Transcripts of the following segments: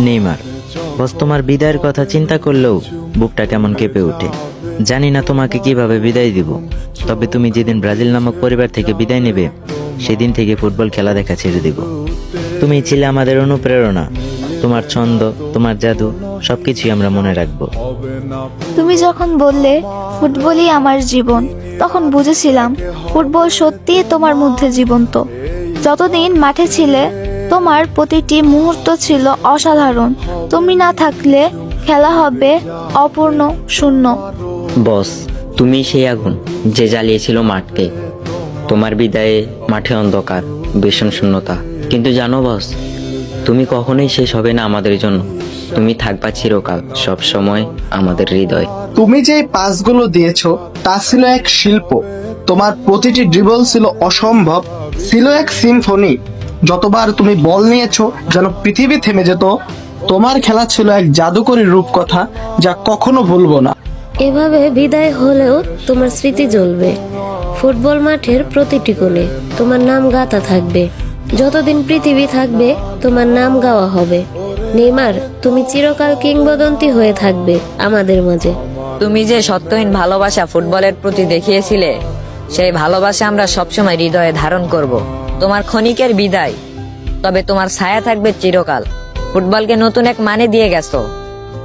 Neymar. বস, তোমার বিদায়ের কথা চিন্তা করলেও বুকটা কেমন কেঁপে ওঠে। জানি না তোমাকে কিভাবে বিদায় দিব, তবে তুমি যেদিন ব্রাজিল নামক পরিবার থেকে বিদায় নেবে সেদিন থেকে ফুটবল খেলা দেখা ছেড়ে দিব। তুমি ছিলে আমাদের অনুপ্রেরণা। তোমার ছন্দ, তোমার জাদু সবকিছুই আমরা মনে রাখবো। তুমি যখন বললে ফুটবলই আমার জীবন, তখন বুঝেছিলাম ফুটবল সত্যিই তোমার মধ্যে জীবন্ত। যতদিন মাঠে ছিলে তোমার প্রতিটি মুহূর্ত ছিল অসাধারণ। তুমি না থাকলে খেলা হবে অপূর্ণ, শূন্য। বস, তুমি সেই আগুন যে জ্বালিয়েছিল মাঠকে। তোমার বিদায়ে মাঠে অন্ধকার, ভীষণ শূন্যতা। কিন্তু জানো বস, তুমি কখনোই শেষ হবে না আমাদের জন্য। তুমি থাকবা চিরকাল, সব সময় আমাদের হৃদয়। তুমি যে পাসগুলো দিয়েছো তা ছিল এক শিল্প। তোমার প্রতিটি ড্রিবল ছিল অসম্ভব, ছিল এক সিম্ফনি। যতবার তুমি বল নিয়েছো যেন পৃথিবী থেমে যেত। তোমার খেলা ছিল এক জাদুকরী রূপকথা, যা কখনো ভুলবো না। এভাবে বিদায় হলেও তোমার স্মৃতি জ্বলবে ফুটবল মাঠের প্রতিটি কোণে। তোমার নাম গাঁথা থাকবে। যতদিন পৃথিবী থাকবে তোমার নাম গাওয়া হবে। নেইমার, তুমি চিরকাল কিংবদন্তি হয়ে থাকবে আমাদের মাঝে। তুমি যে সত্যহীন ভালোবাসা ফুটবলের প্রতি দেখিয়েছিলে, সেই ভালোবাসা আমরা সবসময় হৃদয়ে ধারণ করব। তোমার ক্ষণিকের বিদায়, তবে তোমার ছায়া থাকবে চিরকাল। ফুটবলকে নতুন এক মানে দিয়ে গেছো,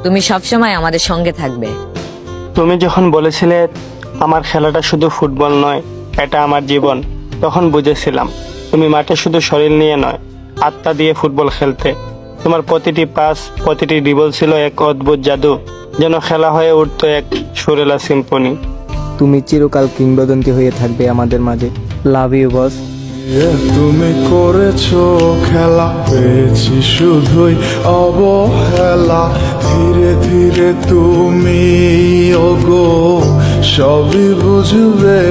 তুমি সবসময় আমাদের সঙ্গে থাকবে। তুমি যখন বলেছিলে আমার খেলাটা শুধু ফুটবল নয়, এটা আমার জীবন, তখন বুঝেছিলাম তুমি মাঠে শুধু শরীর নিয়ে নয়, আত্মা দিয়ে ফুটবল খেলতে। তোমার প্রতিটি পাস, প্রতিটি ড্রিবল ছিল এক অদ্ভুত জাদু, যেন খেলা হয়ে উঠতো এক সুরেলা সিম্ফনি। তুমি চিরকাল কিংবদন্তি হয়ে থাকবে আমাদের মাঝে। Love you boss. তুমি করেছো খেলা, পেয়েছি শুধুই অবহেলা। ধীরে ধীরে তুমি ওগো সবই বুঝবে।